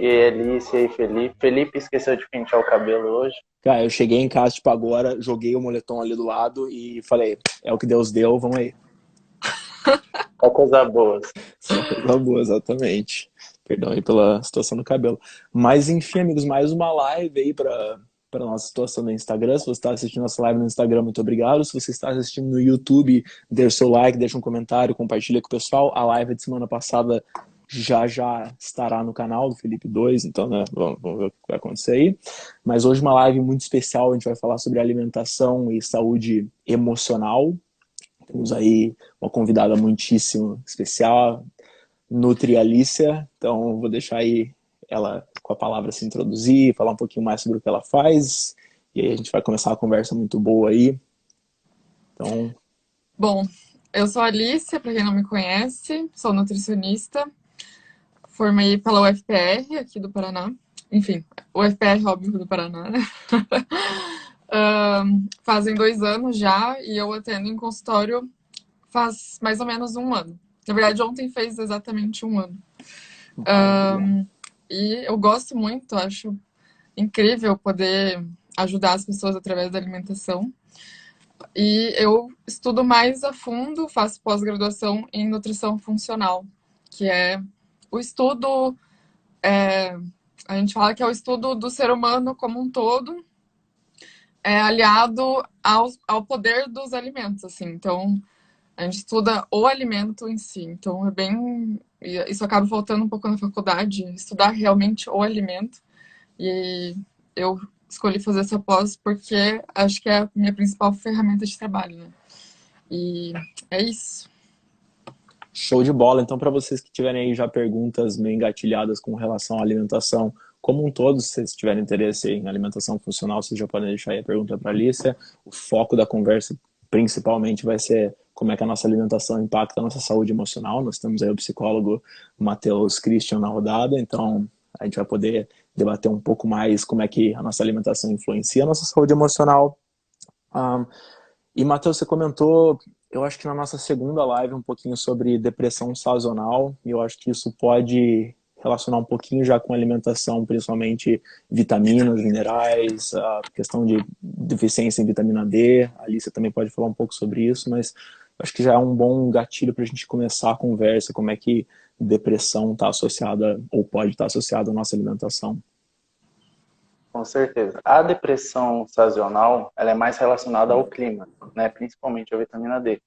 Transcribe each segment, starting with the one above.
E aí, Alice, e aí, Felipe. Felipe esqueceu de pentear o cabelo hoje. Cara, eu cheguei em casa, tipo, agora, joguei o moletom ali do lado e falei, é o que Deus deu, vamos aí. Só coisa boa. Só coisa boa, exatamente. Perdão aí pela situação do cabelo. Mas, enfim, amigos, mais uma live aí para nossa situação no Instagram. Se você está assistindo nossa live no Instagram, muito obrigado. Se você está assistindo no YouTube, dê o seu like, deixa um comentário, compartilha com o pessoal. A live de semana passada já estará no canal do Felipe 2, então, né, vamos ver o que vai acontecer aí. Mas hoje uma live muito especial, a gente vai falar sobre alimentação e saúde emocional. Temos aí uma convidada muitíssimo especial, Nutri Alicia, então vou deixar aí ela com a palavra se introduzir, falar um pouquinho mais sobre o que ela faz, e aí a gente vai começar uma conversa muito boa aí. Então, Bom, eu sou a Alicia, para quem não me conhece, sou nutricionista, formei pela UFPR aqui do Paraná, enfim, UFPR, óbvio, do Paraná, né? Fazem 2 anos já e eu atendo em consultório faz mais ou menos um ano. Na verdade, ontem fez exatamente um ano. E eu gosto muito, acho incrível poder ajudar as pessoas através da alimentação. E eu estudo mais a fundo, faço pós-graduação em nutrição funcional, que é o estudo, a gente fala que é o estudo do ser humano como um todo, aliado ao poder dos alimentos, assim. Então, a gente estuda o alimento em si. Então, é bem... Isso acaba faltando um pouco na faculdade, estudar realmente o alimento. E eu escolhi fazer essa pós porque acho que é a minha principal ferramenta de trabalho, né? E é isso. show de bola. Então, para vocês que tiverem aí já perguntas meio engatilhadas com relação à alimentação como um todo, se vocês tiverem interesse em alimentação funcional, vocês já podem deixar aí a pergunta para a Alicia. O foco da conversa principalmente vai ser como é que a nossa alimentação impacta a nossa saúde emocional. Nós temos aí o psicólogo Matheus Christian na rodada, então a gente vai poder debater um pouco mais como é que a nossa alimentação influencia a nossa saúde emocional. Um, e, Matheus, você comentou, eu acho que na nossa segunda live, um pouquinho sobre depressão sazonal, e eu acho que isso pode relacionar um pouquinho já com alimentação, principalmente vitaminas, minerais, a questão de deficiência em vitamina D. A Alicia também pode falar um pouco sobre isso, mas acho que já é um bom gatilho para a gente começar a conversa, como é que depressão está associada, ou pode estar associada à nossa alimentação. Com certeza. A depressão sazonal, ela é mais relacionada ao clima, né? Principalmente a vitamina D.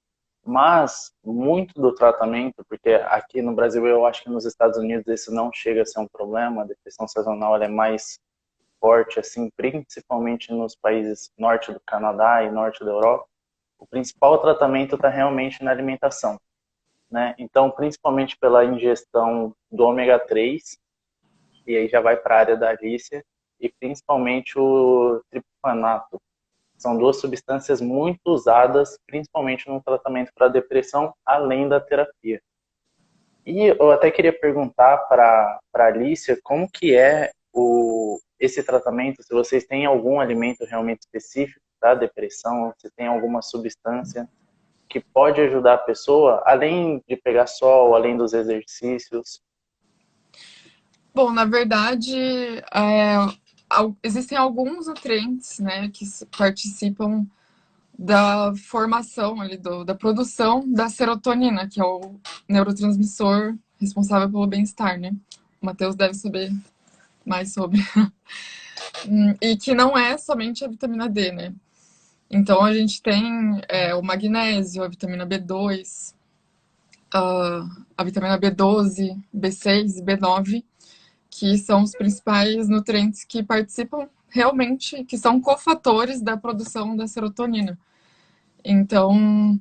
Mas muito do tratamento, porque aqui no Brasil, eu acho que nos Estados Unidos isso não chega a ser um problema, a depressão sazonal ela é mais forte, assim, principalmente nos países norte do Canadá e norte da Europa. O principal tratamento está realmente na alimentação, né? Então, principalmente pela ingestão do ômega 3, e aí já vai para a área da Alicia, e principalmente o triptofanato. São duas substâncias muito usadas, principalmente no tratamento para depressão, além da terapia. E eu até queria perguntar para a Alicia como que é esse tratamento, se vocês têm algum alimento realmente específico da depressão, se tem alguma substância que pode ajudar a pessoa, além de pegar sol, além dos exercícios. Bom, na verdade, existem alguns nutrientes, né, que participam da formação ali, da produção da serotonina, que é o neurotransmissor responsável pelo bem-estar, né? O Matheus deve saber mais sobre. E que não é somente a vitamina D, né? Então a gente tem o magnésio, a vitamina B2, a vitamina B12, B6 e B9, que são os principais nutrientes que participam realmente, que são cofatores da produção da serotonina. Então,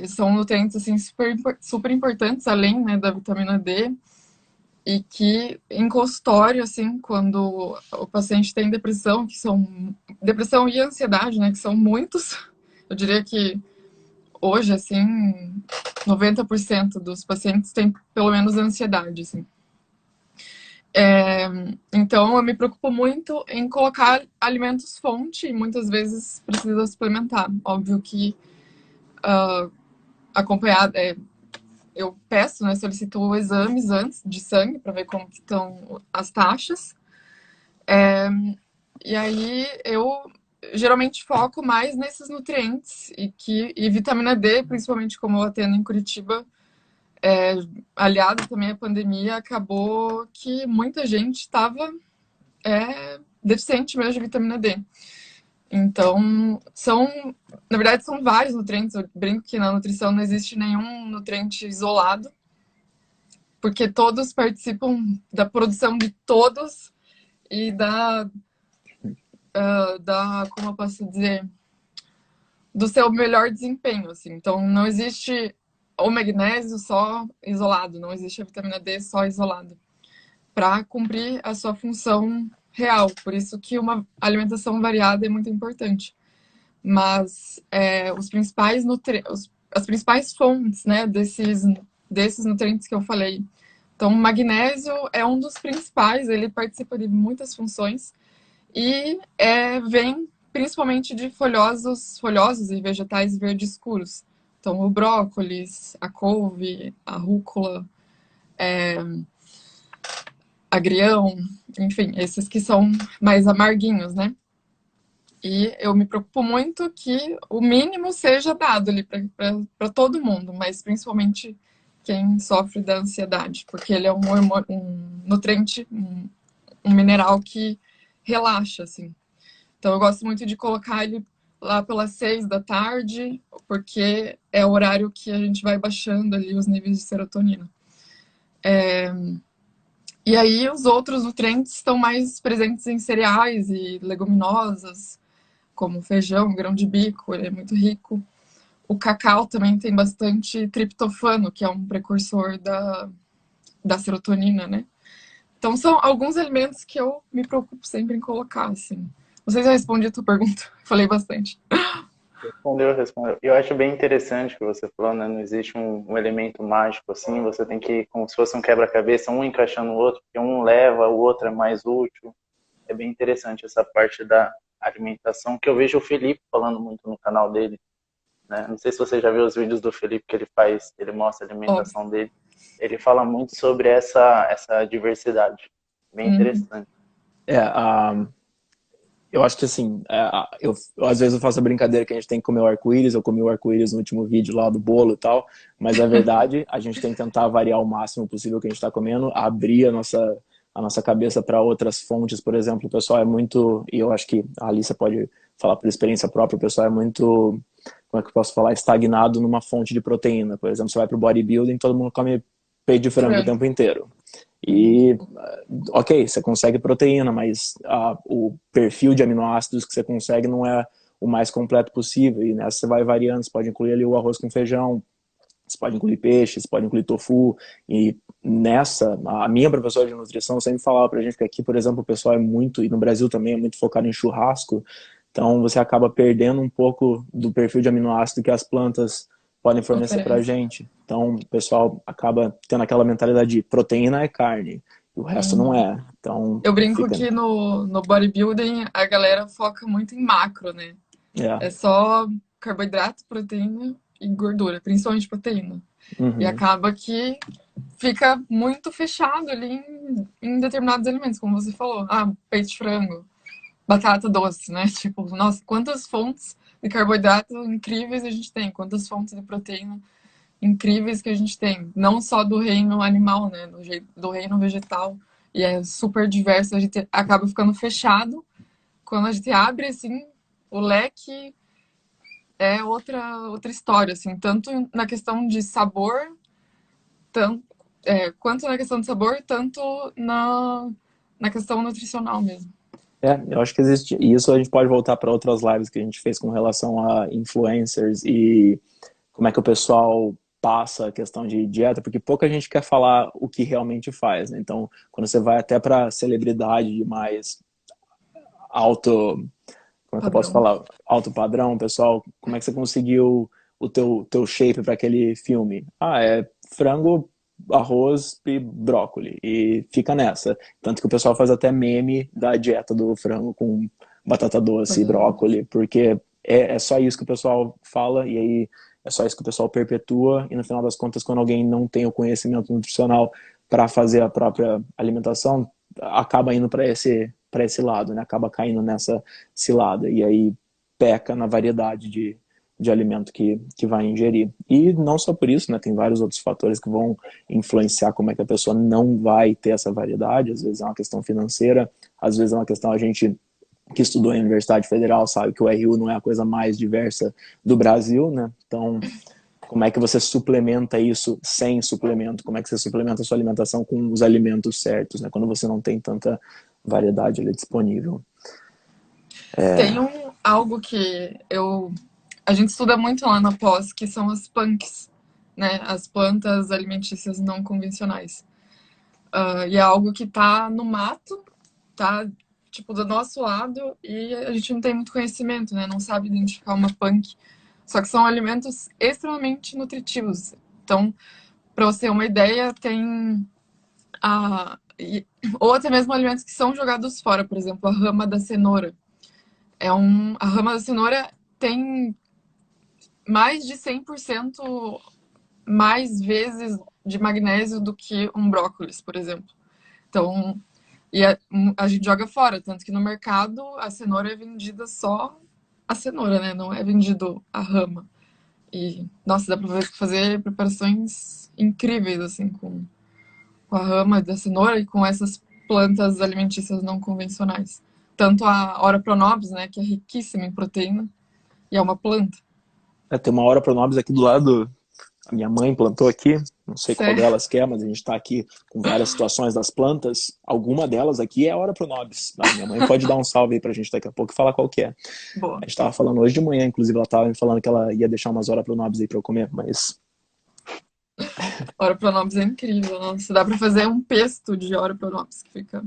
são nutrientes assim, super importantes, além, né, da vitamina D, e que em consultório, assim, quando o paciente tem depressão, depressão e ansiedade, né, que são muitos, eu diria que hoje, assim, 90% dos pacientes têm pelo menos ansiedade, assim. Então, eu me preocupo muito em colocar alimentos fonte e muitas vezes precisa suplementar. Óbvio que acompanhado, eu peço, né, solicito exames antes de sangue para ver como que estão as taxas. E aí eu geralmente foco mais nesses nutrientes e vitamina D, principalmente como eu atendo em Curitiba, aliado também à pandemia, acabou que muita gente estava deficiente mesmo de vitamina D. Então, na verdade, são vários nutrientes. Eu brinco que na nutrição não existe nenhum nutriente isolado, porque todos participam da produção de todos e como eu posso dizer, do seu melhor desempenho, assim. Então, não existe o magnésio só isolado, não existe a vitamina D só isolada, para cumprir a sua função real. Por isso que uma alimentação variada é muito importante. Mas as principais fontes, né, desses nutrientes que eu falei. Então, o magnésio é um dos principais, ele participa de muitas funções e vem principalmente de folhosos e vegetais verdes escuros. Então, o brócolis, a couve, a rúcula, agrião, enfim, esses que são mais amarguinhos, né? E eu me preocupo muito que o mínimo seja dado ali para todo mundo, mas principalmente quem sofre da ansiedade, porque ele é um nutriente, um mineral que relaxa, assim. Então eu gosto muito de colocar ele lá pelas 6 da tarde, porque é o horário que a gente vai baixando ali os níveis de serotonina. E aí os outros nutrientes estão mais presentes em cereais e leguminosas, como feijão, grão de bico, ele é muito rico. O cacau também tem bastante triptofano, que é um precursor da serotonina, né? Então são alguns alimentos que eu me preocupo sempre em colocar, assim. Não sei se eu respondi a tua pergunta, falei bastante. Respondeu. Eu acho bem interessante o que você falou, né? Não existe um elemento mágico assim, você tem que, como se fosse um quebra-cabeça, um encaixando o outro, porque um leva, o outro é mais útil. É bem interessante essa parte da alimentação, que eu vejo o Felipe falando muito no canal dele, né? Não sei se você já viu os vídeos do Felipe que ele faz, ele mostra a Óbvio. alimentação dele. Ele fala muito sobre essa diversidade. Bem interessante. Eu acho que assim, às vezes eu faço a brincadeira que a gente tem que comer o arco-íris, eu comi o arco-íris no último vídeo lá do bolo e tal, mas a verdade, a gente tem que tentar variar o máximo possível o que a gente está comendo, abrir a nossa cabeça para outras fontes, por exemplo, o pessoal é muito, e eu acho que a Alissa pode falar por experiência própria, o pessoal é muito, como é que eu posso falar, estagnado numa fonte de proteína. Por exemplo, você vai para o bodybuilding, todo mundo come peito de frango o tempo inteiro. E, ok, você consegue proteína, mas o perfil de aminoácidos que você consegue não é o mais completo possível. E nessa você vai variando, você pode incluir ali o arroz com feijão, você pode incluir peixe, você pode incluir tofu. E nessa, a minha professora de nutrição sempre falava pra gente que aqui, por exemplo, o pessoal é muito, e no Brasil também é muito focado em churrasco, então você acaba perdendo um pouco do perfil de aminoácido que as plantas podem fornecer pra Oferece. gente. Então o pessoal acaba tendo aquela mentalidade de proteína é carne, e o resto não é. Então Eu brinco fica... que no bodybuilding a galera foca muito em macro, né? É. É só carboidrato, proteína e gordura, principalmente proteína. E Uhum. acaba que fica muito fechado ali em determinados alimentos, como você falou. Ah, peito de frango, batata doce, né? Tipo, nossa, quantas fontes de carboidrato incríveis a gente tem, quantas fontes de proteína incríveis que a gente tem, não só do reino animal, né? Do reino vegetal. E é super diverso, a gente acaba ficando fechado. Quando a gente abre, assim, o leque é outra história, assim, tanto na questão de sabor, tanto, quanto na questão de sabor, tanto na questão nutricional mesmo. Eu acho que existe. E isso a gente pode voltar para outras lives que a gente fez com relação a influencers e como é que o pessoal passa a questão de dieta, porque pouca gente quer falar o que realmente faz, né? Então, quando você vai até para celebridade mais alto, como é que eu posso Padrão. falar? Alto padrão, pessoal, como é que você conseguiu o teu shape para aquele filme? Ah, é frango, arroz e brócoli. E fica nessa. Tanto que o pessoal faz até meme da dieta do frango com batata doce e brócoli, porque é só isso que o pessoal fala, e aí é só isso que o pessoal perpetua, e no final das contas, quando alguém não tem o conhecimento nutricional para fazer a própria alimentação, acaba indo para esse lado, né? Acaba caindo nessa cilada, e aí peca na variedade de alimento que vai ingerir. E não só por isso, né? Tem vários outros fatores que vão influenciar como é que a pessoa não vai ter essa variedade. Às vezes é uma questão financeira, às vezes é uma questão, a gente que estudou em Universidade Federal sabe que o RU não é a coisa mais diversa do Brasil, né? Então, como é que você suplementa isso sem suplemento? Como é que você suplementa a sua alimentação com os alimentos certos, né? Quando você não tem tanta variedade ali disponível. Tem algo que a gente estuda muito lá na pós, que são as punks, né? As plantas alimentícias não convencionais. E é algo que tá no mato, tá, tipo, do nosso lado, e a gente não tem muito conhecimento, né? Não sabe identificar uma punk. Só que são alimentos extremamente nutritivos. Então, para você ter uma ideia, tem ou até mesmo alimentos que são jogados fora, por exemplo, a rama da cenoura. A rama da cenoura tem mais de 100% mais vezes de magnésio do que um brócolis, por exemplo. Então, a gente joga fora, tanto que no mercado a cenoura é vendida só a cenoura, né? Não é vendido a rama. E, nossa, dá pra fazer preparações incríveis, assim, com a rama da cenoura e com essas plantas alimentícias não convencionais. Tanto a Ora pronobis, né, que é riquíssima em proteína, e é uma planta. Tem uma Ora pronobis aqui do lado, a minha mãe plantou aqui, não sei qual Sério? delas que é, mas a gente está aqui com várias situações das plantas. Alguma delas aqui é a Ora pronobis. A minha mãe pode dar um salve aí pra gente daqui a pouco e falar qual que é. Boa. A gente estava falando hoje de manhã, inclusive ela estava me falando que ela ia deixar umas Ora pronobis aí para eu comer, mas... Ora pronobis é incrível, nossa. Dá pra fazer um pesto de Ora pronobis, que fica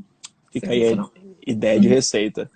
Fica aí a sensacional. ideia de receita.